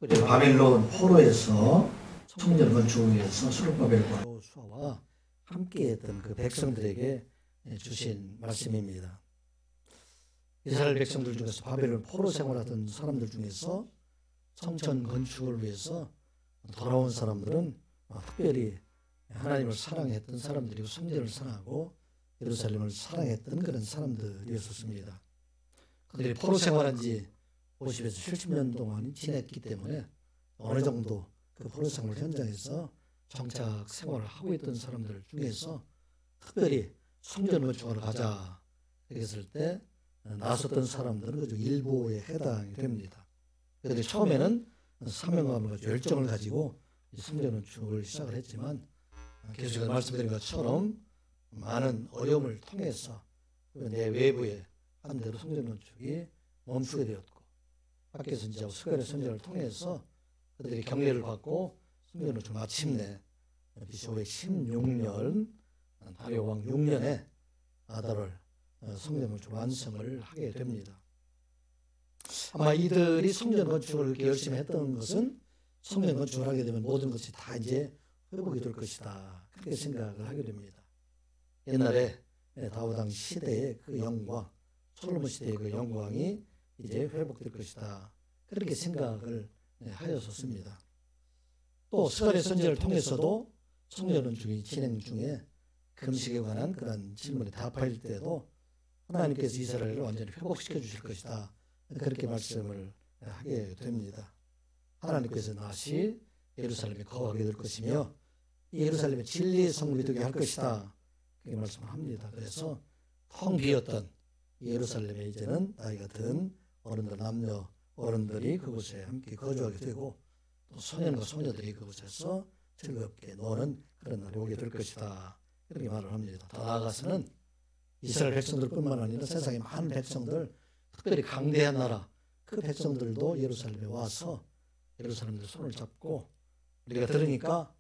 특별히 바벨론 포로에서 성전 건축을 위해서 스룹바벨과 여호수아와 함께했던 그 백성들에게 주신 말씀입니다. 이스라엘 백성들 중에서 바벨론 포로 생활하던 사람들 중에서 성전 건축을 위해서 돌아온 사람들은 특별히 하나님을 사랑했던 사람들이고 성전을 사랑하고 예루살렘을 사랑했던 그런 사람들이었습니다. 그들이 포로 생활한 지 50에서 70년 동안 지냈기 때문에 어느 정도 그 포로 생활 현장에서 정착 생활을 하고 있던 사람들 중에서 특별히 성전 건축하러 가자 했을 때 나섰던 사람들은 그중 일부에 해당이 됩니다. 그들이 처음에는 사명감과 열정을 가지고 성전 건축을 시작을 했지만 계속 말씀드린 것처럼 많은 어려움을 통해서 내 외부에 한 대로 성전 건축이 멈추게 되었고 밖에 선지하고 스가랴 선지자를 통해서 그들이 격려를 받고 성전 건축을 마침내 BC 516년 다리오 왕 6년에 아달월 성전 건축 완성을 하게 됩니다. 아마 이들이 성전 건축을 이렇게 열심히 했던 것은 성전 건축을 하게 되면 모든 것이 다 이제 회복이 될 것이다. 그렇게 생각을 하게 됩니다. 옛날에 다윗 시대의 그 영광, 솔로몬 시대의 그 영광이 이제 회복될 것이다. 그렇게 생각을 하였었습니다. 또 스가랴 선지자를 통해서도 성전 건축이 진행 중에 금식에 관한 그런 질문에 답할 때도 하나님께서 이스라엘을 완전히 회복시켜 주실 것이다. 그렇게 말씀을 하게 됩니다. 하나님께서 다시 예루살렘에 거하게 될 것이며 예루살렘의 진리의 성물이 되게 할 것이다. 그렇게 말씀을 합니다. 그래서 텅 비었던 예루살렘에 이제는 나이가 든 어른들, 남녀 어른들이 그곳에 함께 거주하게 되고 또 소년과 소녀들이 그곳에서 즐겁게 노는 그런 날이 오게 될 것이다. 이렇게 말을 합니다. 더 나아가서는 이스라엘 백성들뿐만 아니라 세상의 많은 백성들, 특별히 강대한 나라 그 백성들도 예루살렘에 와서 예루살렘들 손을 잡고 우리가 들으니까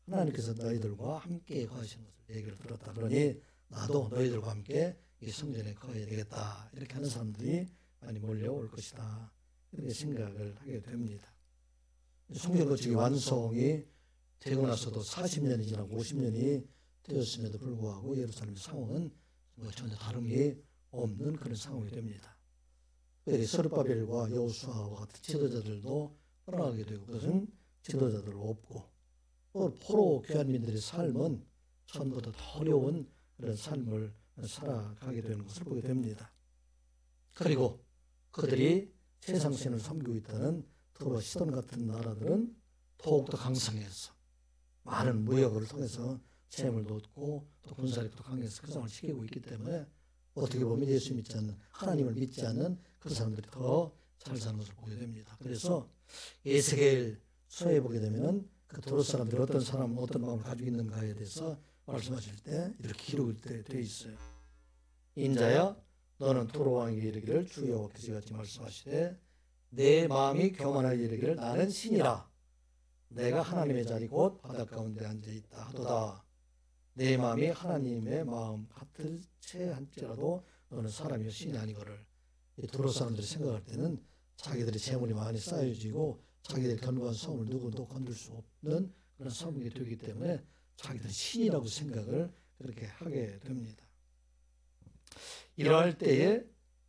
하나님께서 너희들과 함께 거하시는 것을 얘기를 들었다. 그러니 나도 너희들과 함께 이 성전에 거해야 되겠다. 이렇게 하는 사람들이 많이 몰려올 것이다. 이렇게 생각을 하게 됩니다. 성전 건축의 완성이 되고 나서도 40년이 지나고 50년이 되었음에도 불구하고 예루살렘 상황은 전혀 다름이 없는 그런 상황이 됩니다. 특별히 스룹바벨과 여호수아와 같은 지도자들도 떠나가게 되고 그것은 지도자들 없고 또 포로 귀환민들의 삶은 전보다 더 어려운 그런 삶을 살아가게 되는 것을 보게 됩니다. 그리고 그들이 세상신을 섬기고 있다는 두로와 시돈 같은 나라들은 더욱더 강성해서 많은 무역을 통해서 재물도 얻고 또 군사력도 강해서 그 상황을 시키고 있기 때문에 어떻게 보면 예수 믿지 않는 하나님을 믿지 않는 그 사람들이 더 잘 사는 것을 보게 됩니다. 그래서 에스겔 서에 보게 되면은 그 도로 사람들이 어떤 사람 어떤 마음을 가지고 있는가에 대해서 말씀하실 때 이렇게 기록이 되어 있어요. 인자야 너는 도로 왕에게 이르기를 주 여호와께서 같이 말씀하시되 내 마음이 교만하게 이르기를 나는 신이라 내가 하나님의 자리 곧 바닷 가운데 앉아있다 하도다. 내 마음이 하나님의 마음 같을 채 한지라도 너는 사람이요 신이 아니거를. 이 두로 사람들이 생각할 때는 자기들의 재물이 많이 쌓여지고 자기들이 견고한 성을 누구도 건들 수 없는 그런 성이 되기 때문에 자기들은 신이라고 생각을 그렇게 하게 됩니다. 이러할 때에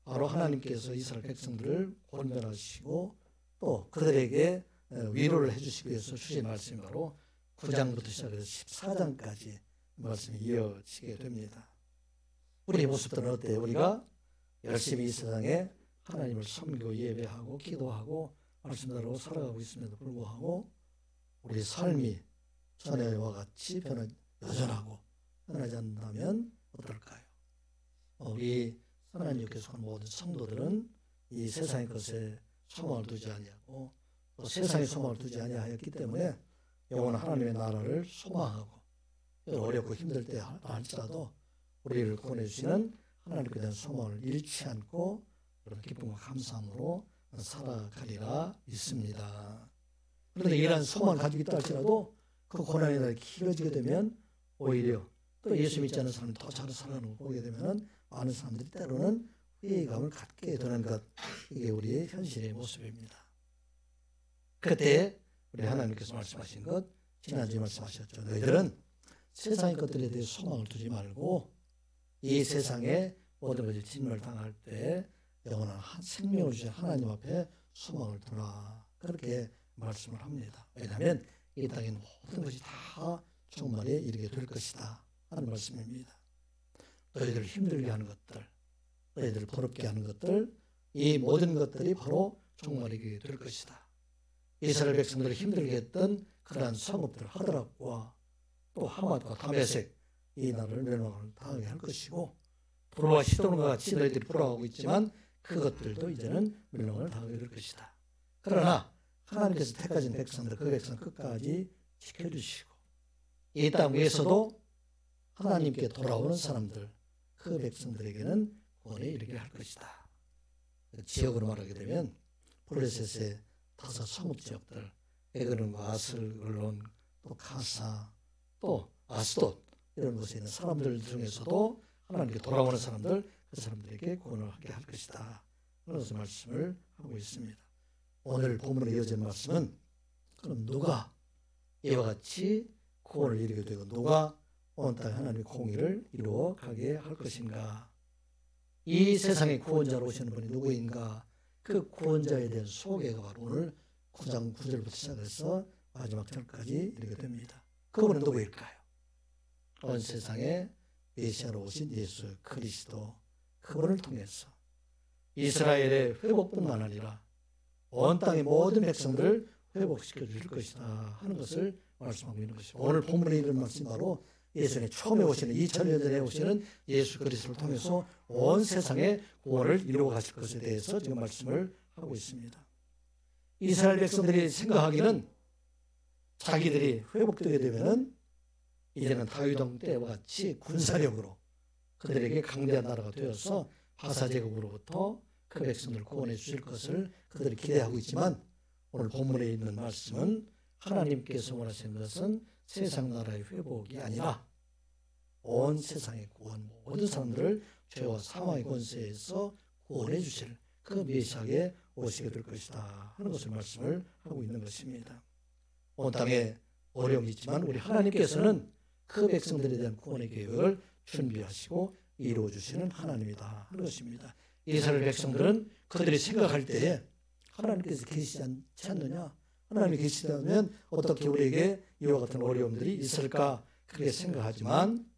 바로 하나님께서 이스라엘 백성들을 권면하시고 또 그들에게 위로를 해주시기 위해서 주신 말씀이 바로 9장부터 시작해서 14장까지 말씀이 이어지게 됩니다. 우리의 모습들은 어때요? 우리가 열심히 이 세상에 하나님을 섬기고 예배하고 기도하고 말씀대로 살아가고 있음에도 불구하고 우리 삶이 전에와 같이 여전하고 변하지 않는다면 어떨까요? 우리 하나님께 속한 모든 성도들은 이 세상의 것에 소망을 두지 아니하고 또 세상의 소망을 두지 아니하였기 때문에 영원한 하나님의 나라를 소망하고 어렵고 힘들 때 할지라도 우리를 구원해주시는 하나님께 대한 소망을 잃지 않고 그런 기쁨과 감사함으로 살아가리라 믿습니다. 그런데 이러한 소망을 가지고 있다 할지라도 그 고난의 날이 길어지게 되면 오히려 또 예수 믿지 않는 사람이 더 잘 살아가는 걸 보게 되면 많은 사람들이 때로는 회의감을 갖게 되는 것, 이게 우리의 현실의 모습입니다. 그때 우리 하나님께서 말씀하신 것, 지난주에 말씀하셨죠. 너희들은 세상의 것들에 대해 소망을 두지 말고 이 세상에 모든 것이 진멸 당할 때 영원한 생명을 주신 하나님 앞에 소망을 두라. 그렇게 말씀을 합니다. 왜냐하면 이 땅에 모든 것이 다 종말에 이르게 될 것이다 하는 말씀입니다. 너희들을 힘들게 하는 것들, 너희들을 부럽게 하는 것들, 이 모든 것들이 바로 종말에 이르게 될 것이다. 이스라엘 백성들을 힘들게 했던 그러한 성읍들 하드락과 또 하맛과 다메섹, 이 나라를 멸망을 당하게 할 것이고, 두로와 시돈과 같이 너희들이 불화하고 있지만 그것들도 이제는 멸망을 당하게 될 것이다. 그러나 하나님께서 택하신 백성들, 그 백성 끝까지 지켜주시고 이 땅 위에서도 하나님께 돌아오는 사람들, 그 백성들에게는 구원에 이르게 할 것이다. 지역으로 말하게 되면 블레셋의 5 성읍 지역들, 에그론과 아슬글론, 또 가사, 또 아스돗, 이런 곳에 있는 사람들 중에서도 하나님께 돌아오는 사람들, 그 사람들에게 구원을 하게 할 것이다. 그래서 말씀을 하고 있습니다. 오늘 본문에 이어진 말씀은 그럼 누가 이와 같이 구원을 이루게 되고 누가 온 땅에 하나님의 공의를 이루어 가게 할 것인가? 이 세상의 구원자로 오시는 분이 누구인가? 그 구원자에 대한 소개가 바로 오늘 9장 9절부터 시작해서 마지막 절까지 이르게 됩니다. 그분은 누구일까요? 온 세상에 메시아로 오신 예수 그리스도, 그분을 통해서 이스라엘의 회복뿐만 아니라 온 땅의 모든 백성들을 회복시켜 주실 것이다 하는 것을 말씀하고 있는 것입니다. 오늘 본문에 이런 말씀 바로 예수님이 처음에 오시는 2000년 전에 오시는 예수 그리스도를 통해서 온 세상의 구원을 이루어 가실 것에 대해서 지금 말씀을 하고 있습니다. 이스라엘 백성들이 생각하기는 자기들이 회복되게 되면은 이제는 다윗 왕 때와 같이 군사력으로 그들에게 강대한 나라가 되어서 바사 제국으로부터 그 백성들을 구원해 주실 것을 그들이 기대하고 있지만, 오늘 본문에 있는 말씀은 하나님께서 원하시는 것은 세상 나라의 회복이 아니라 온 세상의 구원, 모든 사람들을 죄와 사망의 권세에서 구원해 주실 그 메시아에 오시게 될 것이다 하는 것을 말씀을 하고 있는 것입니다. 온 땅에 어려움이 있지만 우리 하나님께서는 그 백성들에 대한 구원의 계획을 준비하시고 이루어 주시는 하나님이다 하는 것입니다. 이스라엘 백성들은 그들이 생각할 때에 하나님께서 계시지 않지 않느냐, 하나님이 계시다면 어떻게 우리에게 이와 같은 어려움들이 있을까, 그렇게 생각하지만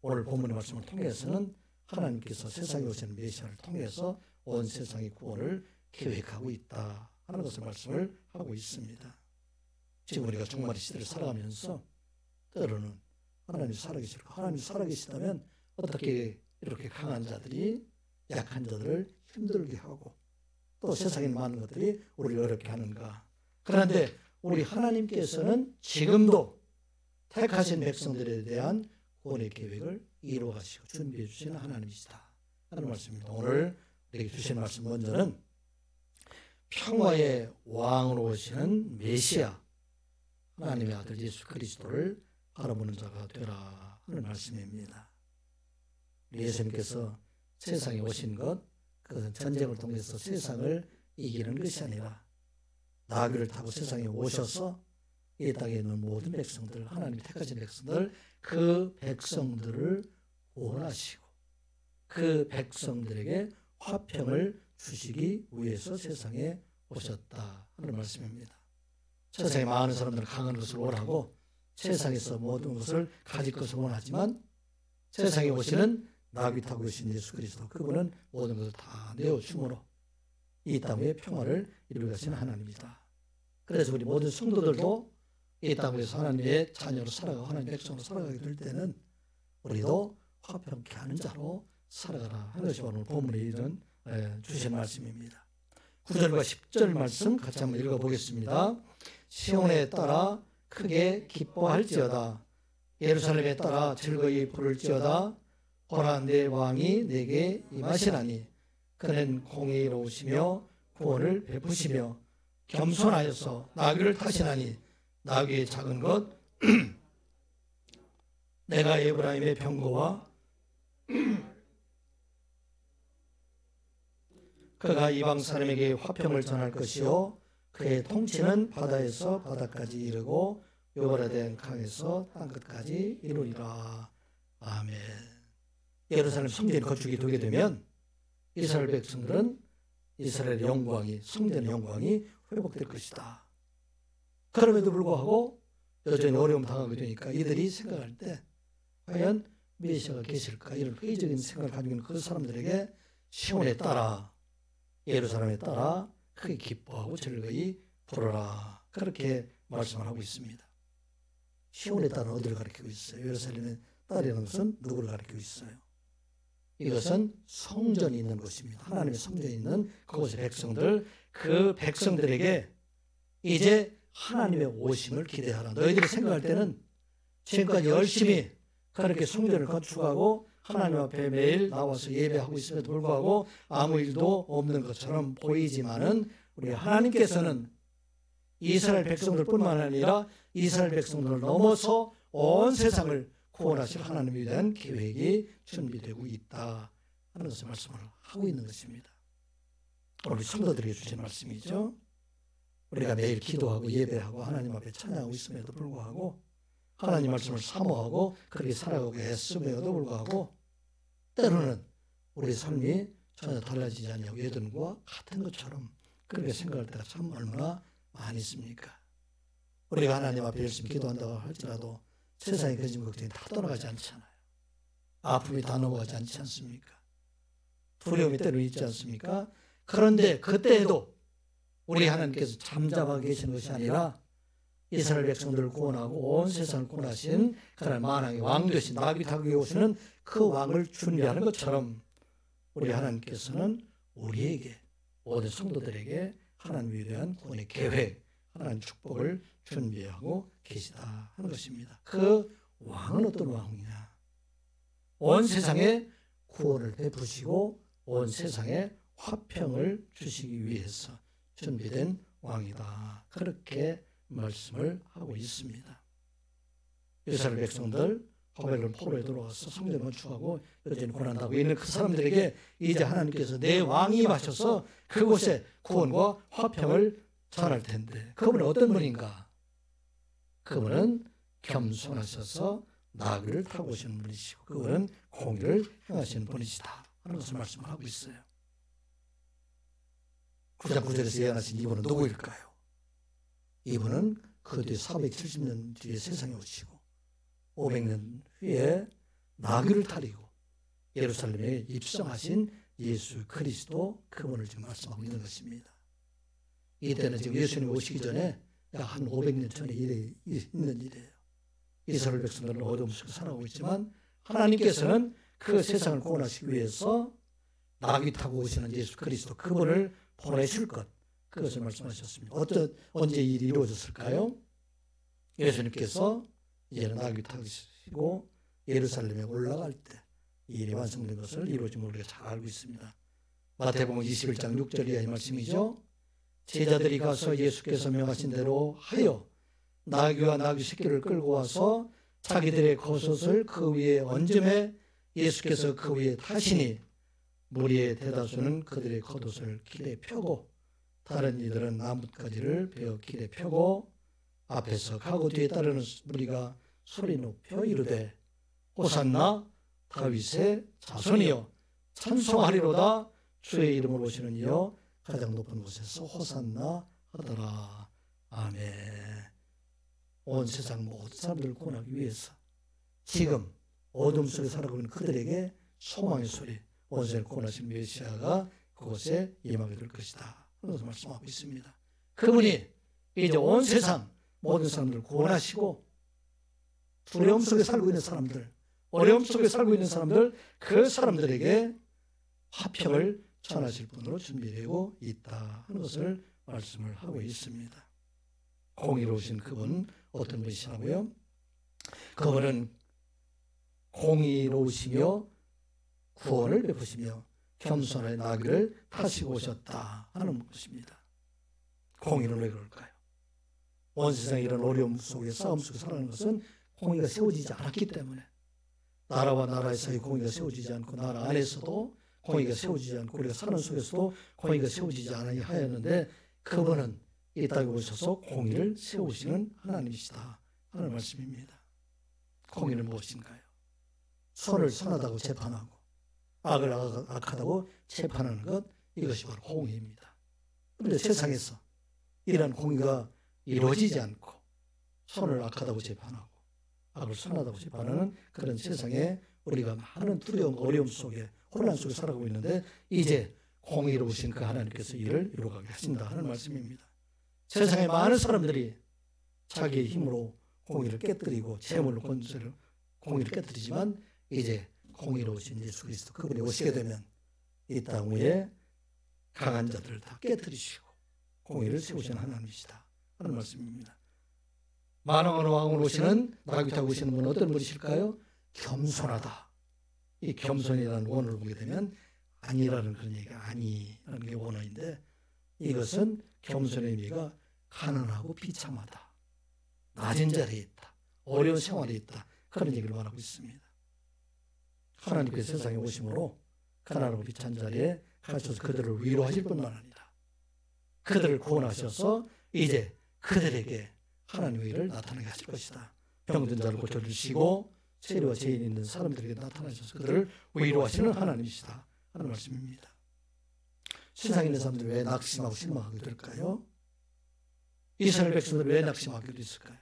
오늘 본문의 말씀을 통해서는 하나님께서 세상에 오시는 메시아를 통해서 온 세상의 구원을 계획하고 있다 하는 것을 말씀을 하고 있습니다. 지금 우리가 종말의 시대를 살아가면서 때로는 하나님이 살아계실까, 하나님이 살아계시다면 어떻게 이렇게 강한 자들이 약한 자들을 힘들게 하고 또 세상에 많은 것들이 우리를 어렵게 하는가. 그런데 우리 하나님께서는 지금도 택하신 백성들에 대한 구원의 계획을 이루어가시고 준비해 주시는 하나님이시다 하는 말씀입니다. 오늘 우리에게 주신 말씀 먼저는 평화의 왕으로 오시는 메시아, 하나님의 아들 예수 그리스도를 바라보는 자가 되라 하는 말씀입니다. 예수님께서 세상에 오신 것, 그것은 전쟁을 통해서 세상을 이기는 것이 아니라 나귀를 타고 세상에 오셔서 이 땅에 있는 모든 백성들, 하나님이 택하신 백성들, 그 백성들을 구원하시고 그 백성들에게 화평을 주시기 위해서 세상에 오셨다 하는 말씀입니다. 세상에 많은 사람들은 강한 것을 원하고 세상에서 모든 것을 가질 것을 원하지만 세상에 오시는 나귀 타고 오신 예수 그리스도, 그분은 모든 것을 다 내어줌으로 이 땅의 평화를 이루게 하시는 하나님이다. 그래서 우리 모든 성도들도 이 땅에서 하나님의 자녀로 살아가고 하나님의 백성으로 살아가게 될 때는 우리도 화평케 하는 자로 살아가라 하는 것이 오늘 본문에 이런 주신 말씀입니다. 9절과 10절 말씀 같이 한번 읽어보겠습니다. 시온에 따라 크게 기뻐할지어다. 예루살렘에 따라 즐거이 부를지어다. 보라, 내 왕이 내게 임하시나니 그는 공의로우시며 구원을 베푸시며 겸손하여서 나귀를 타시나니 나귀의 작은 것 내가 에브라임의 병거와 그가 이방 사람에게 화평을 전할 것이요 그의 통치는 바다에서 바다까지 이르고 요바라된 강에서 땅끝까지 이루리라. 아멘. 예루살렘 성전이 건축이 되게 되면 이스라엘 백성들은 이스라엘의 영광이, 성전의 영광이 회복될 것이다. 그럼에도 불구하고 여전히 어려움 당하게 되니까 이들이 생각할 때 과연 메시아가 계실까, 이런 회의적인 생각을 가지고 있는 그 사람들에게 시온에 따라, 예루살렘에 따라 크게 기뻐하고 즐거이 부르라, 그렇게 말씀을 하고 있습니다. 시온에 따라 어디를 가리키고 있어요? 예루살렘에 따르는 것은 누구를 가리키고 있어요? 이것은 성전이 있는 곳입니다. 하나님의 성전이 있는 그곳의 백성들, 그 백성들에게 이제 하나님의 오심을 기대하라. 너희들이 생각할 때는 지금까지 열심히 그렇게 성전을 건축하고 하나님 앞에 매일 나와서 예배하고 있음에도 불구하고 아무 일도 없는 것처럼 보이지만은 우리 하나님께서는 이스라엘 백성들뿐만 아니라 이스라엘 백성들을 넘어서 온 세상을 구원하실 하나님에 대한 계획이 준비되고 있다 하는 것을 말씀을 하고 있는 것입니다. 우리 성도들에게 주신 말씀이죠. 우리가 매일 기도하고 예배하고 하나님 앞에 찬양하고 있음에도 불구하고 하나님 말씀을 사모하고 그렇게 살아가고 애쓰면에도 불구하고 때로는 우리 삶이 전혀 달라지지 않냐고 예전과 같은 것처럼 그렇게 생각할 때가 참 얼마나 많이 있습니까? 우리가 하나님 앞에 열심히 기도한다고 할지라도 세상의 근심 걱정이 다 떠나가지 않잖아요. 아픔이 다 넘어가지 않지 않습니까? 두려움이 때로 있지 않습니까? 그런데 그때에도 우리 하나님께서 잠잠하게 계시는 것이 아니라 이스라엘 백성들을 구원하고 온 세상을 구원하신 그날 만왕의 왕 되신 다윗 타국에 오시는 그 왕을 준비하는 것처럼 우리 하나님께서는 우리에게, 모든 성도들에게 하나님에 대한 구원의 계획, 하나님 축복을 준비하고 계시다 하는 것입니다. 그 왕은 어떤 왕이냐? 온 세상에 구원을 베푸시고 온 세상에 화평을 주시기 위해서 준비된 왕이다. 그렇게 말씀을 하고 있습니다. 이스라엘 백성들 바벨론 포로에 들어와서 성전 건축하고 여전히 고난당하고 있는 그 사람들에게 이제 하나님께서 내 왕이 임하셔서 그곳에 구원과 화평을 전할 텐데 그분은 어떤 분인가? 그분은 겸손하셔서 나귀를 타고 오시는 분이시고 그분은 공의를 행하시는 분이시다 하는 것을 말씀하고 있어요. 9장 9절에서 예언하신 이분은 누구일까요? 이분은 그 뒤에 470년 뒤에 세상에 오시고 500년 후에 나귀를 타리고 예루살렘에 입성하신 예수 그리스도, 그분을 지금 말씀하고 있는 것입니다. 이때는 지금 예수님 오시기 전에 약 한 500년 전에 있는 일이에요. 이스라엘 백성들은 어둠 속에 살아가고 있지만 하나님께서는 그 세상을 구원하시기 위해서 나귀 타고 오시는 예수 그리스도, 그분을 보내실 것, 그것을 말씀하셨습니다. 언제 일이 이루어졌을까요? 예수님께서 이제는 나귀 타시고 예루살렘에 올라갈 때 이 일이 완성된 것을 이루어짐을 우리가 잘 알고 있습니다. 마태복음 21장 6절 이하의 말씀이죠. 제자들이 가서 예수께서 명하신 대로 하여 나귀와 나귀 새끼를 끌고 와서 자기들의 겉옷을 그 위에 얹음에 예수께서 그 위에 타시니 무리의 대다수는 그들의 겉옷을 길에 펴고 다른 이들은 나뭇가지를 베어 길에 펴고 앞에서 가고 뒤에 따르는 무리가 소리 높여 이르되 호산나 다윗의 자손이여 찬송하리로다 주의 이름으로 오시는 이여 가장 높은 곳에서 호산나 하더라. 아멘. 온 세상 모든 사람들을 구원하기 위해서 지금 어둠 속에 살아가고 있는 그들에게 소망의 소리, 온 세상을 구원하신 메시아가 그곳에 임하게 될 것이다 하는 것을 말씀하고 있습니다. 그분이 이제 온 세상 모든 사람들을 구원하시고 두려움 속에 살고 있는 사람들, 어려움 속에 살고 있는 사람들, 그 사람들에게 화평을 전하실 분으로 준비되고 있다 하는 것을 말씀을 하고 있습니다. 공의로우신 그분 어떤 분이시라고요? 그분은 공의로우시며 구원을 베푸시며 겸손의 나귀를 타시고 오셨다 하는 것입니다. 공의는 왜 그럴까요? 온 세상에 이런 어려움 속에 싸움 속에 살아가는 것은 공의가 세워지지 않았기 때문에, 나라와 나라의 사이 공의가 세워지지 않고 나라 안에서도 공의가 세워지지 않고 우리가 사는 속에서도 공의가 세워지지 않으니 하였는데 그분은 이 땅에 오셔서 공의를 세우시는 하나님이시다 하는 말씀입니다. 공의는 무엇인가요? 선을 선하다고 재판하고 악을 악하다고 재판하는 것, 이것이 바로 공의입니다. 그런데 세상에서 이러한 공의가 이루어지지 않고 선을 악하다고 재판하고 악을 선하다고 재판하는 그런 세상에 우리가 많은 두려움, 어려움 속에, 혼란 속에 살아가고 있는데, 이제 공의로우신 그 하나님께서 이를 이루어가게 하신다 하는 말씀입니다. 세상에 많은 사람들이 자기의 힘으로 공의를 깨뜨리고 재물로 권세를 공의를 깨뜨리지만, 이제 공의로우신 예수 그리스도 그분이 오시게 되면 이 땅 위에 강한 자들을 다 깨뜨리시고 공의를 세우시는 하나님이시다 하는 말씀입니다. 만왕의 왕으로 오시는, 나귀 타고 오시는 분은 어떤 분이실까요? 겸손하다. 이 겸손이라는 원어를 보게 되면 아니라는 그런 얘기가, 아니라는 게 원어인데, 이것은 겸손의 의미가 가난하고 비참하다, 낮은 자리에 있다, 어려운 생활에 있다, 그런 얘기를 말하고 있습니다. 하나님께서 세상에 오심으로 가난하고 비찬 자리에 가셔서 그들을 위로하실 뿐만 아니라 그들을 구원하셔서 이제 그들에게 하나님의 일을 나타나게 하실 것이다. 병든 자를 고쳐주시고 세리와 죄인 있는 사람들에게 나타나셔서 그들을 위로하시는 하나님이시다 하는 말씀입니다. 세상에 있는 사람들이 왜 낙심하고 실망하게 될까요? 이스라엘 백성들이 왜 낙심하게 됐을까요?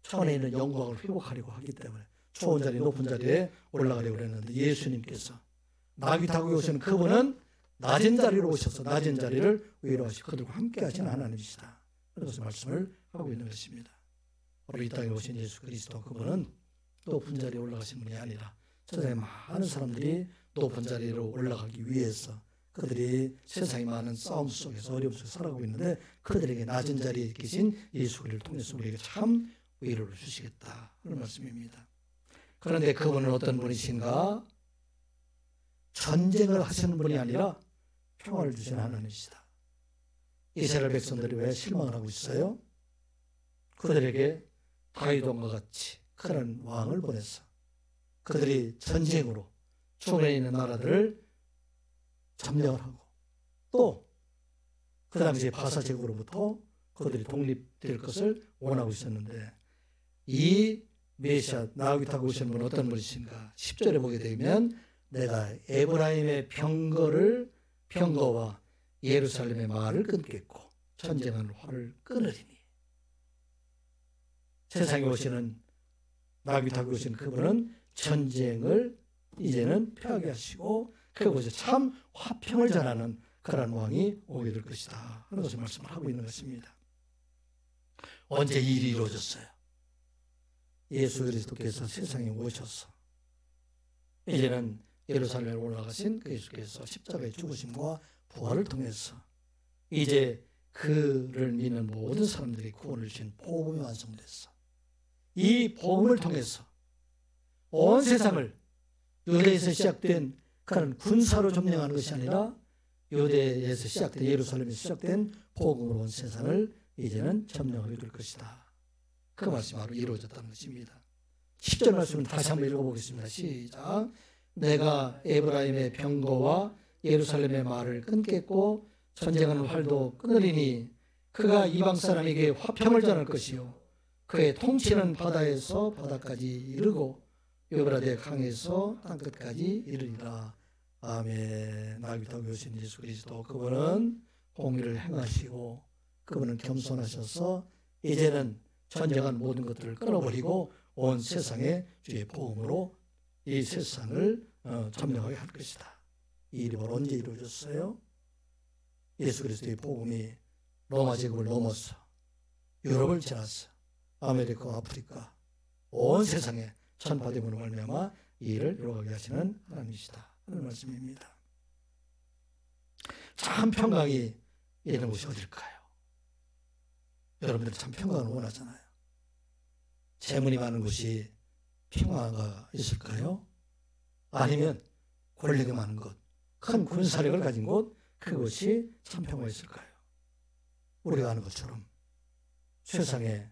천에 있는 영광을 회복하려고 하기 때문에 좋은 자리, 높은 자리에 올라가려고 했는데, 예수님께서 나귀 타고 오시는 그분은 낮은 자리로 오셔서 낮은 자리를 위로하시고 그들과 함께 하시는 하나님이시다. 그래서 말씀을 하고 있는 것입니다. 바로 이 땅에 오신 예수 그리스도, 그분은 높은 자리에 올라가신 분이 아니라 세상에 많은 사람들이 높은 자리로 올라가기 위해서 그들이 세상에 많은 싸움 속에서 어려움 속에서 살아가고 있는데, 그들에게 낮은 자리에 계신 예수 그리스도를 통해서 우리에게 참 위로를 주시겠다 하는 말씀입니다. 그런데 그분은 어떤 분이신가? 전쟁을 하시는 분이 아니라 평화를 주시는 하나님이시다. 이스라엘 백성들이 왜 실망을 하고 있어요? 그들에게 다윗왕과 같이 그런 왕을 보내서 그들이 전쟁으로 주변에 있는 나라들을 점령을 하고, 또 그 당시에 바사 제국으로부터 그들이 독립될 것을 원하고 있었는데, 이 메시아 나귀 타고 오시는 분은 어떤 분이신가? 10절에 보게 되면 내가 에브라임의 병거와 예루살렘의 말을 끊겠고 전쟁하는 활을 끊으리니. 세상에 오시는 나귀 타고 오시는 그분은 전쟁을 이제는 펴게 하시고 그곳에 참 화평을 전하는 그런 왕이 오게 될 것이다 하는 것을 말씀을 하고 있는 것입니다. 언제 이 일이 이루어졌어요? 예수 그리스도께서 세상에 오셔서 이제는 예루살렘에 올라가신 그 예수께서 십자가의 죽으심과 부활을 통해서 이제 그를 믿는 모든 사람들이 구원을 주신 복음이 완성됐어. 이 복음을 통해서 온 세상을 유대에서 시작된 그런 군사로 점령하는 것이 아니라 유대에서 시작된, 예루살렘에서 시작된 복음으로 온 세상을 이제는 점령하게 될 것이다. 그 말씀이 바로 이루어졌다는 것입니다. 10절 말씀을 다시 한번 읽어보겠습니다. 시작. 내가 에브라임의 병거와 예루살렘의 말을 끊겠고 전쟁하는 활도 끊으리니 그가 이방 사람에게 화평을 전할 것이요 그의 통치는 바다에서 바다까지 이르고 유브라데 강에서 땅끝까지 이르리라. 아멘. 나귀 타고 오신 예수 그리스도, 그분은 공의를 행하시고 그분은 겸손하셔서 이제는 전쟁한 모든 것들을 끊어버리고 온 세상에 주의 복음으로 이 세상을 점령하게 할 것이다. 이 일이 바로 언제 이루어졌어요? 예수 그리스도의 복음이 로마 제국을 넘어서 유럽을 지나서 아메리카, 아프리카 온 세상에 전파됨으로 말미암아 이 일을 이루어가게 하시는 하나님이시다 하는 말씀입니다. 참 평강이 있는 곳이 어딜까요? 여러분들 참 평강을 원하잖아요. 재물이 많은 곳이 평화가 있을까요? 아니면 권력이 많은 곳, 큰 군사력을 가진 곳, 그곳이 참 평화가 있을까요? 우리가 아는 것처럼 세상에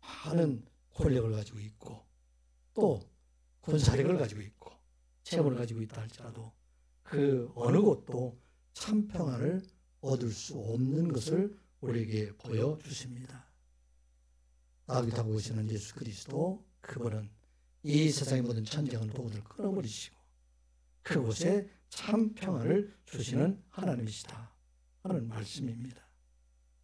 많은 권력을 가지고 있고 또 군사력을 가지고 있고 재물을 가지고 있다 할지라도 그 어느 곳도 참 평화를 얻을 수 없는 것을 우리에게 보여주십니다. 나귀 타고 오시는 예수 그리스도, 그분은 이 세상의 모든 전쟁을 모두 끊어버리시고 그곳에 참 평안을 주시는 하나님이시다 하는 말씀입니다.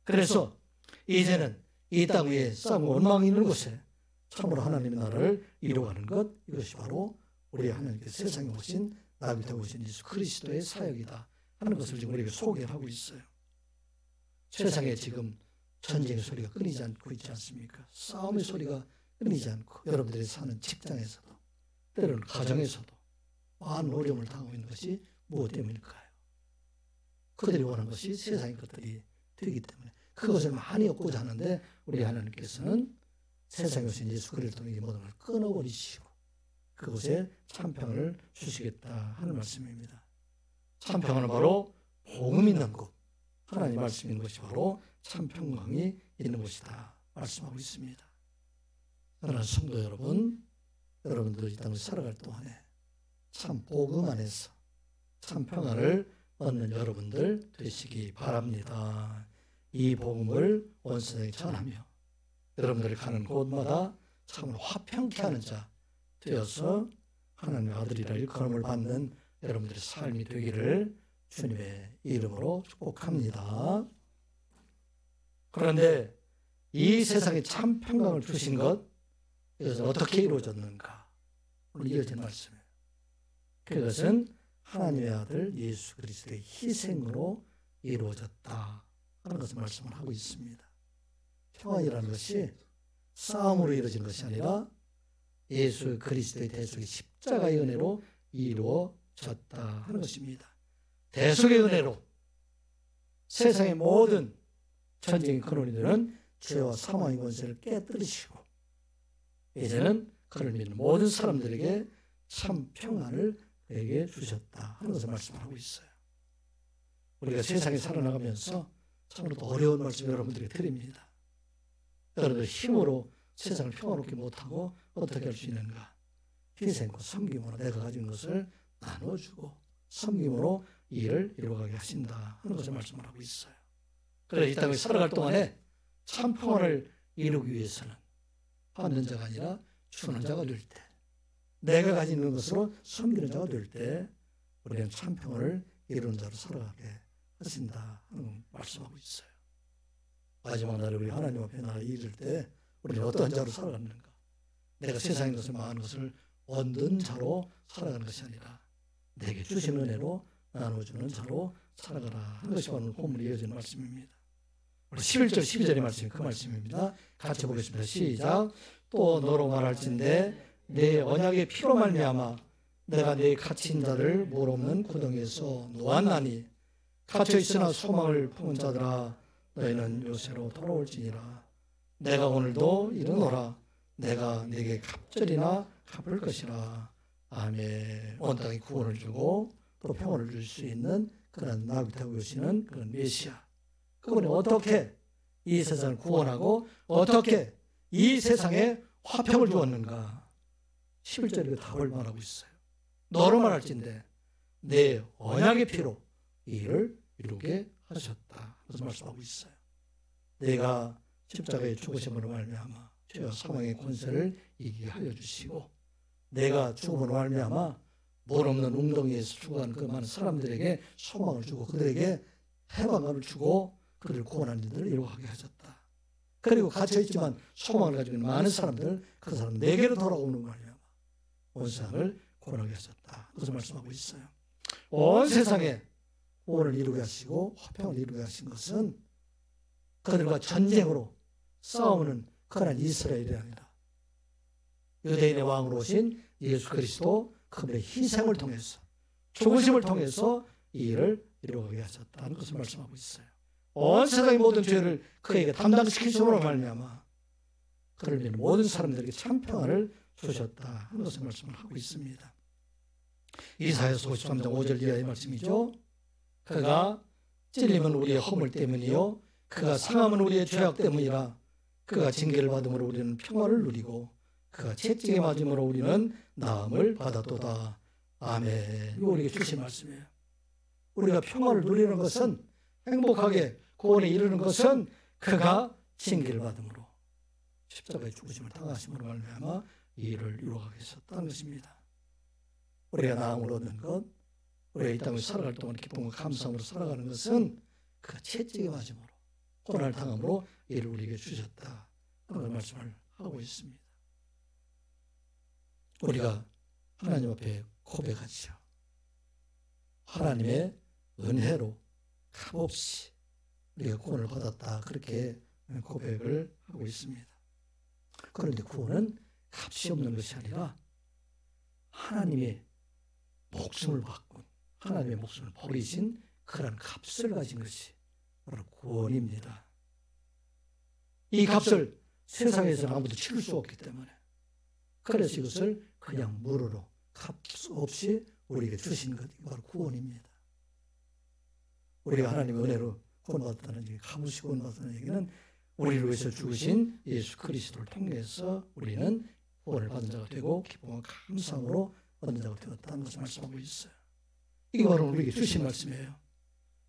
그래서 이제는 이 땅 위에 싸움과 원망이 있는 곳에 참으로 하나님의 나라를 이루어가는 것, 이것이 바로 우리 하나님께서 세상에 오신 나귀 타고 오신 예수 그리스도의 사역이다 하는 것을 지금 우리에게 소개하고 있어요. 세상에 지금 전쟁의 소리가 끊이지 않고 있지 않습니까? 싸움의 소리가 끊이지 않고 여러분들이 사는 직장에서도 때로는 가정에서도 많은 어려움을 당하고 있는 것이 무엇 때문일까요? 그들이 원하는 것이 세상의 것들이 되기 때문에 그것을 많이 얻고자 하는데 우리 하나님께서는 세상에 오신 예수 그리스도의 모든 걸 끊어버리시고 그곳에 참평을 주시겠다 하는 말씀입니다. 참평은 바로 복음 있는 곳, 하나님의 말씀 있는 것이 바로 참평강이 있는 곳이다 말씀하고 있습니다. 사랑하는 성도 여러분, 여러분들 이 땅을 살아갈 동안에 참 복음 안에서 참 평안을 얻는 여러분들 되시기 바랍니다. 이 복음을 온 세상에 전하며 여러분들이 가는 곳마다 참으로 화평케 하는 자 되어서 하나님의 아들이라 일컬음을 받는 여러분들의 삶이 되기를 주님의 이름으로 축복합니다. 그런데 이 세상에 참 평강을 주신 것, 이것은 어떻게 이루어졌는가? 오늘 이어진 말씀이에요. 그것은 하나님의 아들 예수 그리스도의 희생으로 이루어졌다 하는 것을 말씀을 하고 있습니다. 평안이라는 것이 싸움으로 이루어진 것이 아니라 예수 그리스도의 대속의 십자가의 은혜로 이루어졌다 하는 것입니다. 대속의 은혜로 세상의 모든 전쟁의 근원이 되는 죄와 사망의 권세를 깨뜨리시고 이제는 그를 믿는 모든 사람들에게 참 평안을 내게 주셨다 하는 것을 말씀하고 있어요. 우리가 세상에 살아나가면서 참으로 어려운 말씀 여러분들에게 드립니다. 여러분들 힘으로 세상을 평화롭게 못하고 어떻게 할 수 있는가? 희생과 섬김으로 내가 가진 것을 나눠주고 섬김으로 일을 이루어가게 하신다 하는 것을 말씀을 하고 있어요. 그래서 이 땅에 살아갈 동안에 참 평안을 이루기 위해서는 받는 자가 아니라 주는 자가 될 때, 내가 가진 것으로 섬기는 자가 될 때 우리는 참 평안을 이루는 자로 살아가게 하신다 하는 말씀하고 있어요. 마지막 날에 우리 하나님 앞에 나라 이를 때 우리는 어떠한 자로 살아가는가? 내가 세상의 것을 많은 것을 얻는 자로 살아가는 것이 아니라 내게 주신 은혜로 나눠주는 자로 살아가라 하는 것이 오늘 본문에 이어지는 말씀입니다. 우리 11절 12절의 말씀이 그 말씀입니다. 같이 보겠습니다. 시작. 또 너로 말할진대 내 언약의 피로 말미암아 내가 네 갇힌 자를 물 없는 구덩이에서 놓았나니 갇혀 있으나 소망을 품은 자들아 너희는 요새로 돌아올지니라. 내가 오늘도 이르노라. 내가 네게 갑절이나 갚을 것이라. 아멘. 온 땅에 구원을 주고 또 평화를 줄 수 있는 그런 나귀 타고 오시는 그런 메시아. 그분이 어떻게 이 세상을 구원하고 어떻게 이 세상에 화평을 주었는가? 11절에 답을 말하고 있어요. 너로 말할진대 내 언약의 피로 이 일을 이루게 하셨다. 그래서 말씀하고 있어요. 내가 십자가의 죽으심으로 말미암아 죄와 사망의 권세를 이기게 하여 주시고 내가 죽음으로 말미암아 물 없는 웅덩이에서 죽어가는 그 많은 사람들에게 소망을 주고 그들에게 해방감을 주고 그들을 구원하는 일들을 이루어가게 하셨다. 그리고 갇혀있지만 소망을 가지고 있는 많은 사람들, 그 사람 내게로 돌아오는 말이야. 온 세상을 구원하게 하셨다. 그것을 말씀하고 있어요. 온 세상에 구원을 이루게 하시고 화평을 이루게 하신 것은 그들과 전쟁으로 싸우는 그런 이스라엘이 아니라 유대인의 왕으로 오신 예수 그리스도 그분의 희생을 통해서 죽으심을 통해서 이 일을 이루어가게 하셨다는 것을 말씀하고 있어요. 온 세상의 모든 죄를 그에게 담당시키심으로 말미암아 그를 믿는 모든 사람들에게 참 평안을 주셨다 하는 것을 말씀을 하고 있습니다. 이사야서 53장 5절 이하의 말씀이죠. 그가 찔림은 우리의 허물 때문이요 그가 상함은 우리의 죄악 때문이라. 그가 징계를 받음으로 우리는 평화를 누리고 그가 채찍에 맞음으로 우리는 나음을 받았도다. 아멘. 이거 우리에게 주신 말씀이에요. 우리가 평화를 누리는 것은 행복하게 구원에 이르는 것은 그가 징계를 받음으로 십자가의 죽으심을 당하심으로 말미암아 이 일을 이루어가게 하셨다는 것입니다. 우리가 나음을 얻는 것, 우리가 이 땅을 살아갈 동안 기쁨과 감사함으로 살아가는 것은 그가 채찍에 맞음으로 고난을 당함으로 이를 우리에게 주셨다 하는 말씀을 하고 있습니다. 우리가 하나님 앞에 고백하죠. 하나님의 은혜로 값없이 우리가 구원을 받았다, 그렇게 고백을 하고 있습니다. 그런데 구원은 값이 없는 것이 아니라 하나님의 목숨을 바꾼, 하나님의 목숨을 버리신 그런 값을 가진 것이 바로 구원입니다. 이 값을 세상에서는 아무도 치를 수 없기 때문에, 그래서 이것을 그냥 무료로 값 없이 우리에게 주신 것, 이게 바로 구원입니다. 우리가 하나님의 은혜로 구원받았다는 얘기, 값없이 구원받았다는 얘기는 우리를 위해서 죽으신 예수 그리스도를 통해서 우리는 구원을 받은 자가 되고 기쁨과 감사함으로 얻는 자가 되었다는 것을 말씀하고 있어요. 이게 바로 우리에게 주신 말씀이에요.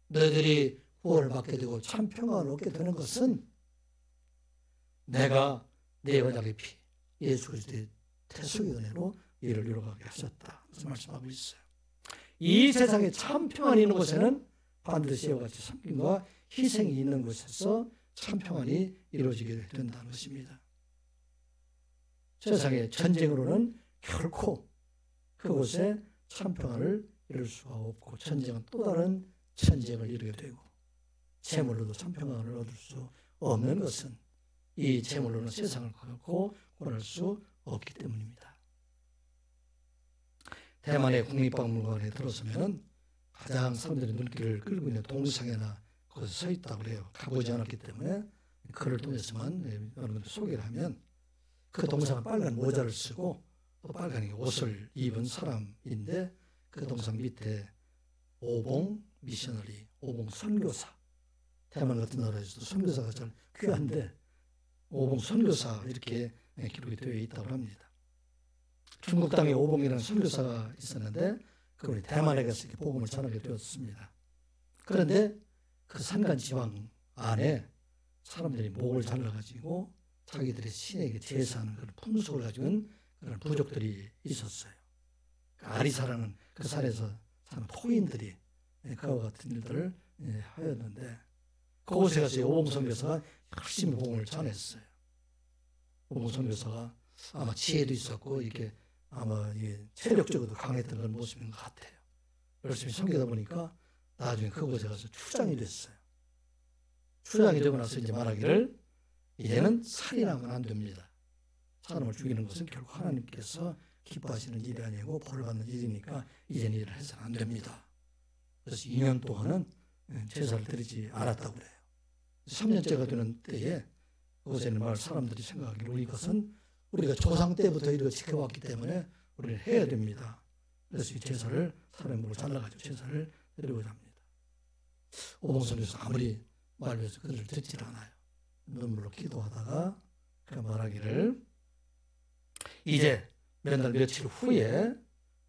너희들이 구원을 받게 되고 참 평안을 얻게 되는 것은 내가 내 언약의 피, 예수 그리스도의 태속의 은혜로 이를 이루어가게 하셨다, 그래서 말씀하고 있어요. 이 세상에 참 평안이 있는 곳에는 반드시 이와 같이 섬김과 희생이 있는 곳에서 참 평안이 이루어지게 된다는 것입니다. 세상의 전쟁으로는 결코 그곳에 참 평안을 이룰 수가 없고, 전쟁은 또 다른 전쟁을 이루게 되고, 재물로도 참 평안을 얻을 수 없는 것은 이 재물로는 세상을 걸고 구원할 수 없기 때문입니다. 대만의 국립박물관에 들어서면 가장 사람들이 눈길을 끌고 있는 동상에나 거기서 서 있다고 그래요. 가보지 않았기 때문에 글을 통해서만 여러분들 소개를 하면, 그 동상은 빨간 모자를 쓰고 또 빨간 옷을 입은 사람인데, 그 동상 밑에 오봉 미셔너리, 오봉 선교사, 대만 같은 나라에서도 선교사가 잘 귀한데 오봉 선교사 이렇게 기록이 되어 있다고 합니다. 중국 땅에 오봉이라는 선교사가 있었는데 그분이 대만에 가서 이렇게 복음을 전하게 되었습니다. 그런데 그 산간 지방 안에 사람들이 목을 잘라가지고 자기들의 신에게 제사하는 그런 풍속을 가지고 그런 부족들이 있었어요. 아리사라는 그 산에서 사는 토인들이 그와 같은 일들을 하였는데, 그곳에 가서 오봉 선교사가 열심히 복음을 전했어요. 오봉 선교사가 아마 지혜도 있었고 이렇게 아마 체력적으로도 강했던 그런 모습인 것 같아요. 열심히 섬기다 보니까 나중에 그곳에 가서 추장이 됐어요. 추장이 되고 나서 이제 말하기를, 이제는 살인하면 안 됩니다. 사람을 죽이는 것은 결국 하나님께서 기뻐하시는 일이 아니고 벌을 받는 일이니까 이제는 일을 해서는 안 됩니다. 그래서 2년 동안은 제사를 드리지 않았다고 그래요. 3년째가 되는 때에 그곳에는 마을 사람들이 생각하기로 이것은 우리가 조상 때부터 이렇게 지켜왔기 때문에 우리는 해야 됩니다. 그래서 이 제사를 사람의 목을 잘라가지고 제사를 드리고자 합니다. 오봉선교사 아무리 말해서 그들을 듣질 않아요. 눈물로 기도하다가 그가 말하기를, 이제 몇 날 며칠 후에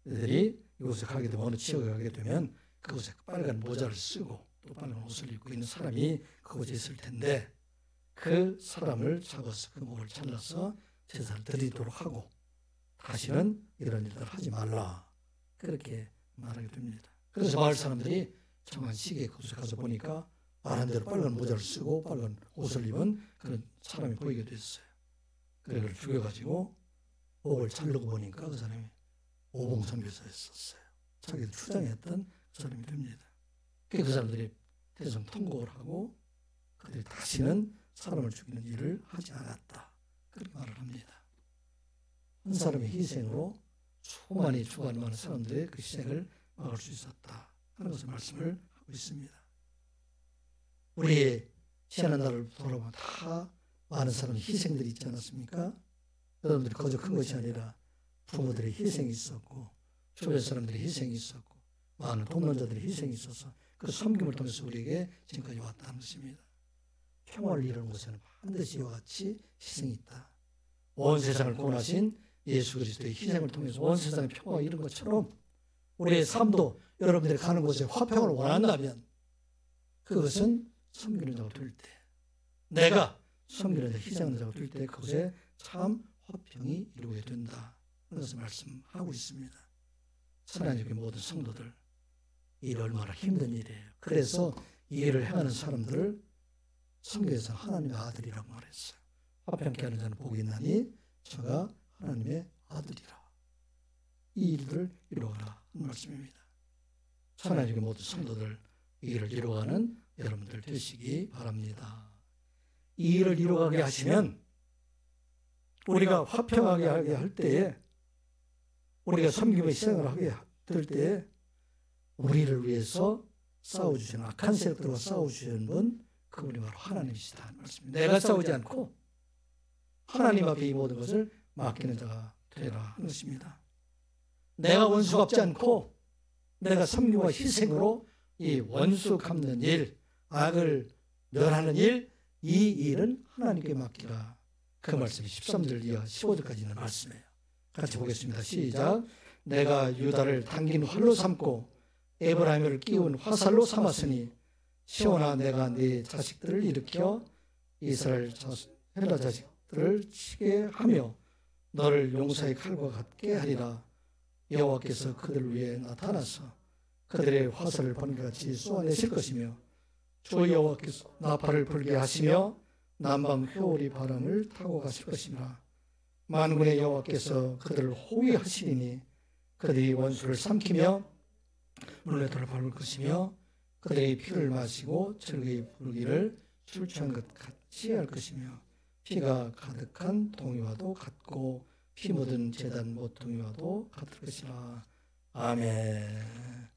너희들이 이곳에 가게 되면, 어느 지역에 가게 되면 그곳에 빨간 모자를 쓰고 또 빨간 옷을 입고 있는 사람이 그곳에 있을 텐데, 그 사람을 잡아서 그 목을 잘라서 제사를 드리도록 하고 다시는 이런 일들을 하지 말라, 그렇게 말하게 됩니다. 그래서 마을 사람들이 정한 시기에 그곳에 가서 보니까 말한 대로 빨간 모자를 쓰고 빨간 옷을 입은 그런 사람이 보이게 됐어요. 그를 죽여가지고 목을 자르고 보니까 그 사람이 오봉 선교사였었어요. 자기도 추장했던 그 사람이 됩니다. 그 사람들이 대성 통곡을 하고 그들이 다시는 사람을 죽이는 일을 하지 않았다, 그렇게 말을 합니다. 한 사람의 희생으로 수많이 죽어가는 많은 사람들의 그 희생을 막을 수 있었다 하는 것을 말씀을 하고 있습니다. 우리의 지난 날을 돌아보면 다 많은 사람의 희생들이 있지 않았습니까? 여러분들이 거저 큰 것이 아니라 부모들의 희생이 있었고, 주변 사람들의 희생이 있었고, 많은 동반자들의 희생이 있어서 그 섬김을 통해서 우리에게 지금까지 왔다는 것입니다. 평화를 이루는 곳에는 반드시 이와 같이 희생이 있다. 온 세상을 구원하신 예수 그리스도의 희생을 통해서 온 세상의 평화가 이룬 것처럼 우리의 삶도 여러분들이 가는 곳에 화평을 원한다면 그것은 섬기는 자가 될 때, 내가 섬기는 자, 희생하는 자가 될 때 그것에 참 화평이 이루게 된다. 그래서 말씀하고 있습니다. 하나님의 모든 성도들, 이 일 얼마나 힘든 일이에요. 그래서 이 일을 행하는 사람들을 성경에서 하나님의 아들이라고 말했어요. 화평케 하는 자는 복이 있나니 저가 하나님의 아들이라. 이 일들을 이루어가라 말씀입니다. 하나님의 모든 성도들, 이 일을 이루어가는 여러분들 되시기 바랍니다. 이 일을 이루어가게 하시면 우리가 화평하게 하게 할 때에, 우리가 섬김의 희생을 하게 될 때에 우리를 위해서 싸워주시는, 악한 세력들과 싸워주시는 분, 그분이 바로 하나님이시다 말씀입니다. 내가 싸우지 않고 하나님 앞에 이 모든 것을 맡기는 자가 되라 하는 것입니다. 내가 원수 갚지 않고 내가 섬김과 희생으로 이 원수 갚는 일, 악을 멸하는 일, 이 일은 하나님께 맡기라. 그 말씀이 13절 이하 15절까지 있는 말씀이에요. 같이 보겠습니다. 시작. 내가 유다를 당긴 활로 삼고 에브라임을 끼운 화살로 삼았으니 시온아, 내가 네 자식들을 일으켜 이스라엘 헬라 자식들을 치게 하며 너를 용사의 칼과 같게 하리라. 여호와께서 그들 위에 나타나서 그들의 화살을 번개같이 쏘아내실 것이며 주 여호와께서 나팔을 불게 하시며 남방 회오리 바람을 타고 가실 것이라. 만군의 여호와께서 그들을 호위하시리니 그들이 원수를 삼키며 물레돌을 밟을 것이며 그들의 피를 마시고 절기의 부르기를 술 취한 것 같이 할 것이며 피가 가득한 동이와도 같고 피 묻은 제단 모퉁이와도 같을 것이라. 아멘.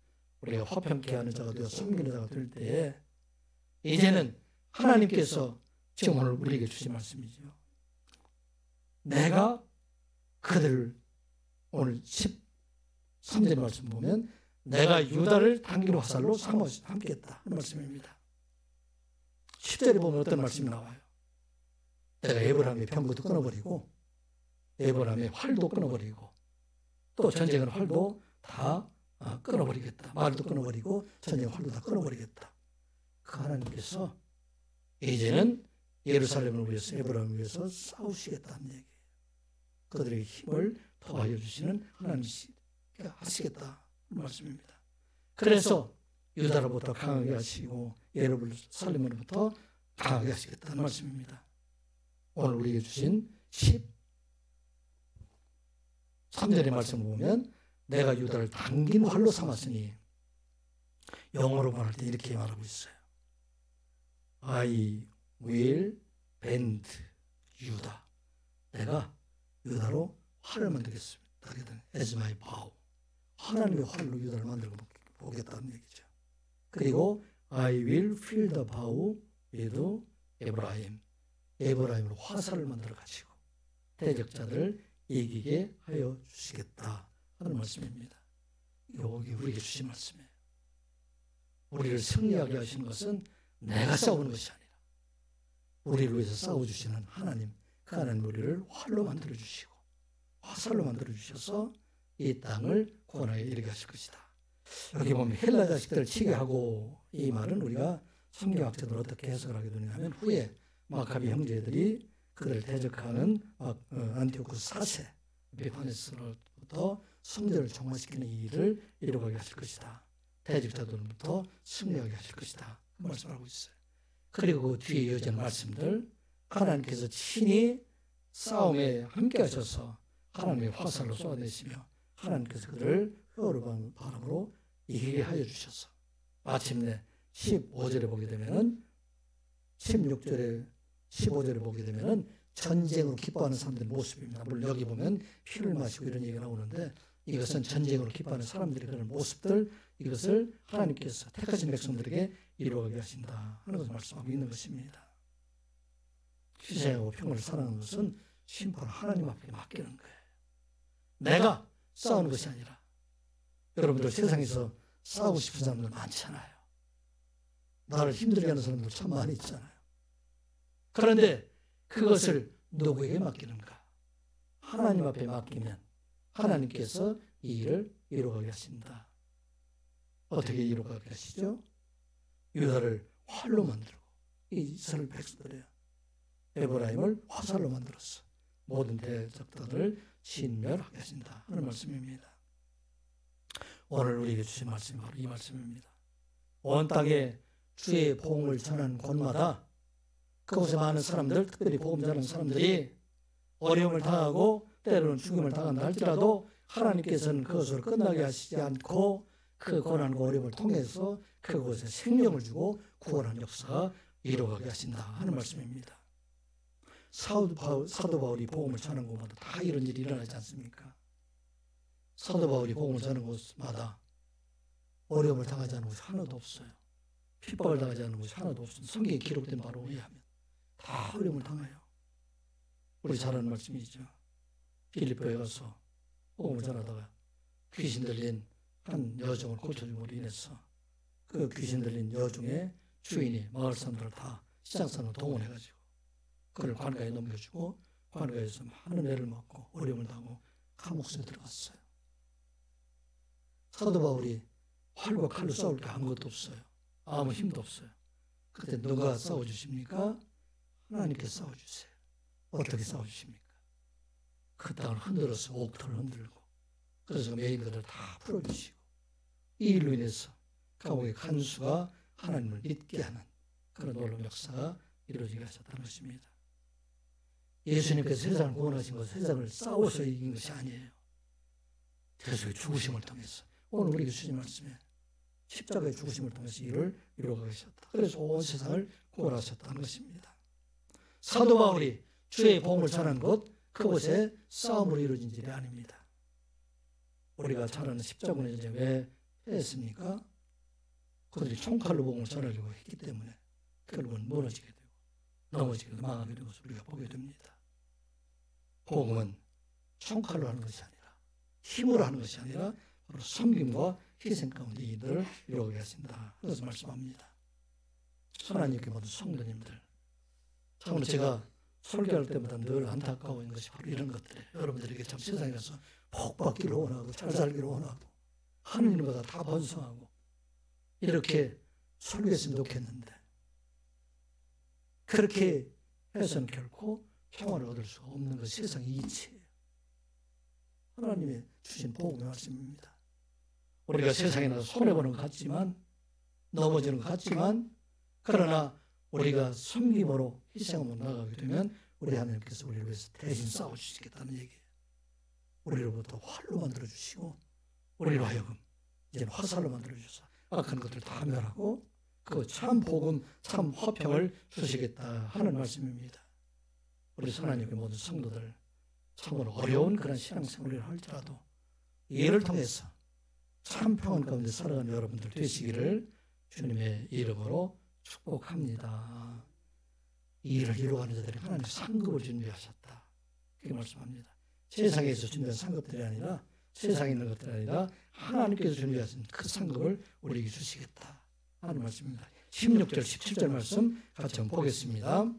우리가 화평케 하는 자가 되어 섬기는 자가 될 때에 이제는 하나님께서 지금 오늘 우리에게 주신 말씀이죠. 내가 그들을, 오늘 13절 말씀 보면 내가 유다를 당긴 화살로 삼겠다 그 말씀입니다. 10절에 보면 어떤 말씀이 나와요? 내가 에브라임의 병거도 끊어버리고 에브라임의 활도 끊어버리고 또 전쟁의 활도 다 끊어버리겠다. 말도 끊어버리고 전쟁의 활도 다 끊어버리겠다. 그 하나님께서 이제는 예루살렘을 위해서, 에브라임을 위해서 싸우시겠다는 얘기예요. 그들의 힘을 더하여 주시는 하나님이 하시겠다 말씀입니다. 그래서 유다로부터 강하게 하시고 예루살렘으로부터 강하게 하시겠다는 말씀입니다. 오늘 우리에게 주신 13절의 말씀을 보면 내가 유다를 당긴 활로 삼았으니, 영어로 말할 때 이렇게 말하고 있어요. I will bend 유다. 내가 유다로 활을 만들겠습니다. As my bow. 하나님의 활로 유다를 만들고 보겠다는 얘기죠. 그리고 I will fill the bow with 에브라임. 에브라임으로 화살을 만들어 가지고 대적자들을 이기게 하여 주시겠다 하는 말씀입니다. 여기 우리에게 주신 말씀이에요. 우리를 승리하게 하시는 것은 내가 싸우는 것이 아니라 우리를 위해서 싸워주시는 하나님, 그 하나님 우리를 활로 만들어주시고 화살로 만들어주셔서 이 땅을 구원하여 이르게 하실 것이다. 여기 보면 헬라 자식들을 치게 하고, 이 말은 우리가 성경학자들 어떻게 해석을 하게 되냐면 후에 마카비 형제들이 그들을 대적하는 안티오쿠스 4세 에피파네스로부터 성전을 종말시키는 이 일을 이루게 하실 것이다. 대적자들로부터 승리하게 하실 것이다. 그 말씀을 하고 있어요. 그리고 그 뒤에 이어지는 말씀들, 하나님께서 친히 싸움에 함께 하셔서 하나님의 화살로 쏘아내시며 하나님께서 그들을 회오리 바람으로 이기게 하여 주셔서 마침내 15절에 보게 되면은 16절에 15절에 보게 되면은 전쟁으로 기뻐하는 사람들의 모습입니다. 물론 여기 보면 피를 마시고 이런 얘기가 나오는데 이것은 전쟁으로 기뻐하는 사람들의 그런 모습들, 이것을 하나님께서 택하신 백성들에게 이루어가게 하신다 하는 것을 말씀하고 있는 것입니다. 희생하고 평화를 사랑하는 것은 심판 하나님 앞에 맡기는 거예요. 내가 싸우는 것이 아니라, 여러분들 세상에서 싸우고 싶은 사람들 많잖아요. 나를 힘들게 하는 사람들 참 많이 있잖아요. 그런데 그것을 누구에게 맡기는가? 하나님 앞에 맡기면 하나님께서 이 일을 이루어가게 하신다. 어떻게 이루어가게 하시죠? 유다를 활로 만들고 이스라엘 백성들이에요. 에브라임을 화살로 만들었어. 모든 대적들을 진멸하게 하신다 하는 말씀입니다. 오늘 우리에게 주신 말씀이 바로 이 말씀입니다. 온 땅에 주의 복음을 전하는 곳마다 그곳에 많은 사람들, 특별히 복음 전하는 사람들이 어려움을 당하고 때로는 죽음을 당한다 할지라도 하나님께서는 그것으로 끝나게 하시지 않고 그 고난과 어려움을 통해서 그곳에 생명을 주고 구원하는 역사가 이루어가게 하신다 하는 말씀입니다. 사도 바울이 복음을 전하는 곳마다 다 이런 일이 일어나지 않습니까? 사도 바울이 복음을 전하는 곳마다 어려움을 당하지 않은 곳이 하나도 없어요. 핍박을 당하지 않은 곳이 하나도 없습니다. 성경에 기록된 바로 의하면 다 어려움을 당해요. 우리 잘 아는 말씀이죠. 빌립보에 가서 복음을 전하다가 귀신 들린 한 여종을 고쳐줌으로 인해서 그 귀신 들린 여종의 주인이 마을 사람들을 다 시장 사람을 동원해가지고 그를 관가에 넘겨주고 관가에서 많은 애를 먹고 어려움을 당하고 감옥에 들어갔어요. 사도 바울이 활과 칼로 싸울 게 아무것도 없어요. 아무 힘도 없어요. 그때 누가 싸워주십니까? 하나님께서 싸워주세요. 어떻게 싸워주십니까? 그 땅을 흔들어서 옥토를 흔들고 그래서 메인들을 다 풀어주시고 이 일로 인해서 감옥의 간수가 하나님을 믿게 하는 그런 놀라운 역사가 이루어지게 하셨다는 것입니다. 예수님께서 세상을 구원하신 것은 세상을 싸워서 이긴 것이 아니에요. 대속의 죽으심을 통해서 오늘 우리에게 주신 말씀에 십자가의 죽으심을 통해서 일을 이루어가게 하셨다. 그래서 온 세상을 구원하셨다는 것입니다. 사도 바울이 주의 복음을 전한 곳 그곳에 싸움으로 이루어진 일이 아닙니다. 우리가 잘 아는 십자군의 전쟁 왜 패했습니까? 그들이 총칼로 복음을 전하려고 했기 때문에 결국은 무너지게 되고 넘어지게 되고 망하게 된 것을 우리가 보게 됩니다. 복음은 총칼로 하는 것이 아니라 힘으로 하는 것이 아니라 바로 섬김과 희생 가운데 이들을 이루게 하신다. 그래서 말씀합니다. 하나님께 모든 성도님들, 참으로 제가 설교할 때마다 늘 안타까운 것이 바로 이런 것들이에요. 여러분들에게 참 세상에 가서 복 받기를 원하고 잘 살기를 원하고 하느님보다 다 번성하고 이렇게 설교했으면 좋겠는데 그렇게 해서는 결코 평안을 얻을 수 없는 것이 세상의 이치예요. 하나님의 주신 복음의 말씀입니다. 우리가 세상에 나서 손해보는 것 같지만 넘어지는 것 같지만 그러나 우리가 섬김으로 희생으로 나가게 되면 우리 하나님께서 우리를 위해서 대신 싸워주시겠다는 얘기예요. 우리로부터 활로 만들어주시고 우리로 하여금 이제는 화살로 만들어주셔서 악한 것들 다 멸하고 그 참 복음, 참 화평을 주시겠다 하는 말씀입니다. 우리 하나님의 모든 성도들 참으로 어려운 그런 신앙생활을 할지라도 이를 통해서 참 평안 가운데 살아가는 여러분들 되시기를 주님의 이름으로 축복합니다. 이 일을 이루어가는 자들이 하나님 상급을 준비하셨다. 그렇게 말씀합니다. 세상에서 준비한 상급들이 아니라 세상에 있는 것들이 아니라 하나님께서 준비하신 그 상급을 우리에게 주시겠다 하는 말씀입니다. 16절 17절 말씀 같이 한번 보겠습니다.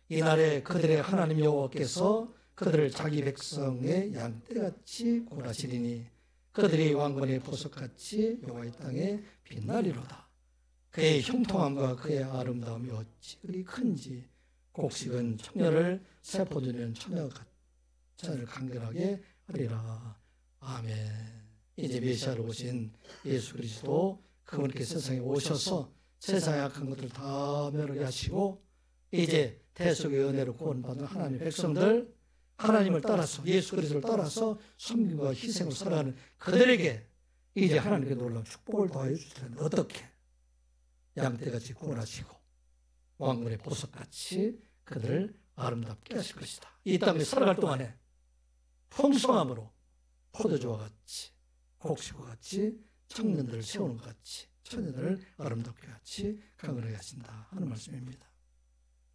이날에 그들의 하나님 여호와께서 그들을 자기 백성의 양떼같이 구원하시리니 그들이 왕건의 보석같이 여호와의 땅에 빛나리로다. 그의 형통함과 그의 아름다움이 어찌 그리 큰지 곡식은 청년을 세포두는 처녀를 간결하게 하리라. 아멘. 이제 메시아로 오신 예수 그리스도 그분께 세상에 오셔서 세상의 악한 것들 다 멸하게 하시고 이제 대속의 은혜로 구원받은 하나님의 백성들 하나님을 따라서 예수 그리스도를 따라서 섬김과 희생을 살아가는 그들에게 이제 하나님께 놀라운 축복을 더하여 주실 텐데 어떻게? 양떼같이 구원하시고 왕문의 보석같이 그들을 아름답게 하실 것이다. 이 땅에 살아갈 동안에 풍성함으로 포도주와 같이 곡식과 같이 청년들을 세우는 것 같이 처녀들을 아름답게 같이 강건하게 하신다 하는 말씀입니다.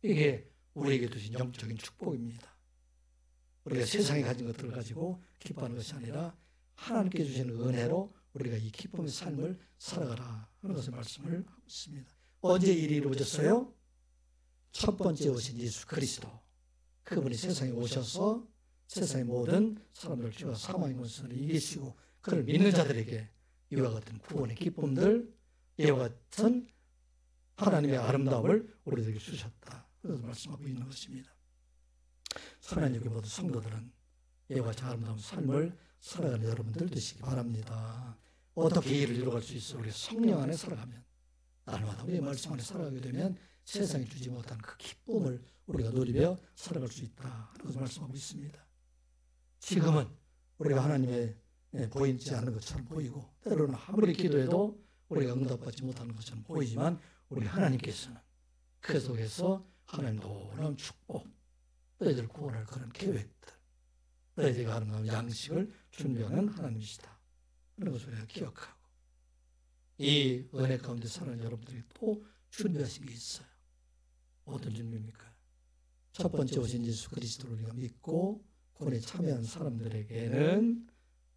이게 우리에게 주신 영적인 축복입니다. 우리가 세상에 가진 것들을 가지고 기뻐하는 것이 아니라 하나님께 주시는 은혜로 우리가 이 기쁨의 삶을 살아가라 하는 것을 말씀을 하고 있습니다. 언제 일이 이루어졌어요? 첫 번째 오신 예수 그리스도 그분이 세상에 오셔서 세상의 모든 사람들 죄와 사망의 권세를 이기시고 그를 믿는 자들에게 이와 같은 구원의 기쁨들 이와 같은 하나님의 아름다움을 우리들에게 주셨다. 그래서 말씀하고 있는 것입니다. 사랑하는 여기 모든 성도들은 이와 같이 아름다운 삶을 살아가는 여러분들 되시기 바랍니다. 어떻게 이 일을 이루어갈 수 있어? 우리 성령 안에 살아가면, 날마다 우리의 말씀 안에 살아가게 되면 세상이 주지 못한 그 기쁨을 우리가 누리며 살아갈 수 있다. 그것을 말씀하고 있습니다. 지금은 우리가 하나님의 보이지 않는 것처럼 보이고, 때로는 아무리 기도해도 우리가 응답받지 못하는 것처럼 보이지만, 우리 하나님께서는 그 속에서 하나님 놀라운 축복, 너희들 구원할 그런 계획들, 너희들과 아름다운 양식을 준비하는 하나님이시다. 그런 것을 우리가 기억하고, 이 은혜 가운데 살아가는 여러분들이 또 준비하신 게 있어요. 어떤 준비입니까? 첫 번째 오신 예수 그리스도를 우리가 믿고 구원에 참여한 사람들에게는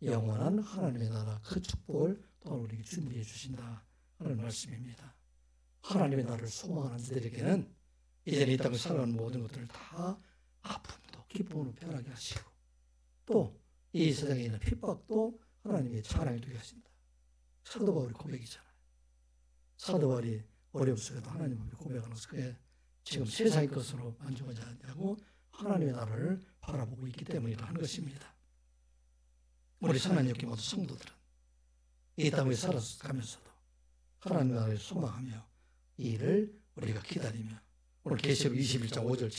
영원한 하나님의 나라 그 축복을 또한 우리에게 준비해 주신다 하는 말씀입니다. 하나님의 나라를 소망하는 자들에게는 이제는 이 땅을 살아가는 모든 것들을 다 아픔도 기쁨으로 변하게 하시고, 또 이 세상에 있는 핍박도 하나님의 찬양이 되게 하신다. 사도 바울의 고백이잖아요. 사도 바울이 어려움 속에도 하나님 앞에 고백하면서 그의 지금 세상의 것으로 만족하지 않냐고 하나님의 나라를 바라보고 있기 때문이라 하는 것입니다. 우리 사랑하는 여기 모든 성도들은 이 땅에 살아가면서도 하나님의 나라를 소망하며 이 일을 우리가 기다리며, 오늘 계시록 21장 5절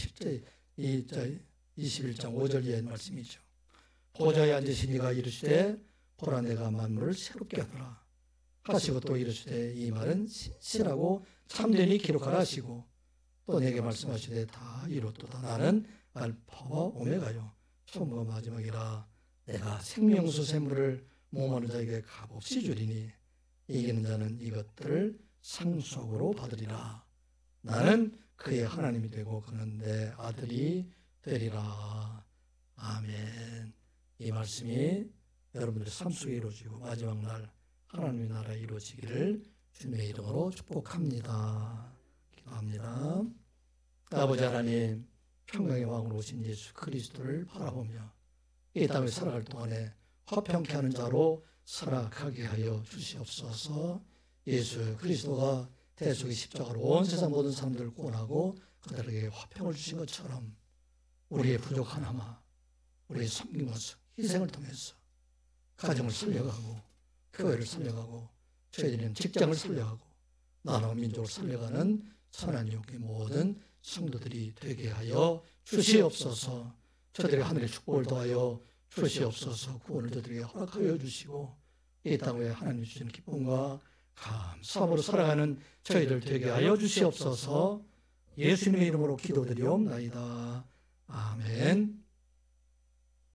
7절 21장 5절 이하의 말씀이죠. 보좌에 앉으신 이가 이르시되 보라 내가 만물을 새롭게 하노라 하시고, 또 이르시되 이 말은 신실하고 참되니 기록하라 하시고, 또 내게 말씀하시되 다 이뤘도다. 나는 알파와 오메가요 처음과 마지막이라. 내가 생명수 샘물을 모험하는 자에게 값없이 주리니 이기는 자는 이것들을 상속으로 받으리라. 나는 그의 하나님이 되고 그는 내 아들이 되리라. 아멘. 이 말씀이 여러분들의 삶 속에 이루어지고 마지막 날 하나님의 나라에 이루어지기를 주님의 이름으로 축복합니다. 기도합니다. 아버지 하나님, 평강의 왕으로 오신 예수 그리스도를 바라보며 이 땅을 살아갈 동안에 화평케 하는 자로 살아가게 하여 주시옵소서. 예수 그리스도가 대속의 십자가로 온 세상 모든 사람들을 구원하고 그들에게 화평을 주신 것처럼 우리의 부족 하나마, 우리의 섬김과 희생을 통해서 가정을 살려가고 교회를 살려가고 저희들은 직장을 살려가고 나라와 민족을 살려가는 선한 영의 모든 성도들이 되게 하여 주시옵소서. 저들의 하늘의 축복을 더하여 주시옵소서. 구원을 저들에게 허락하여 주시고 이 땅에 하나님 주시는 기쁨과 감사함으로 살아가는 저희들 되게 하여 주시옵소서. 예수님의 이름으로 기도드리옵나이다. 아멘.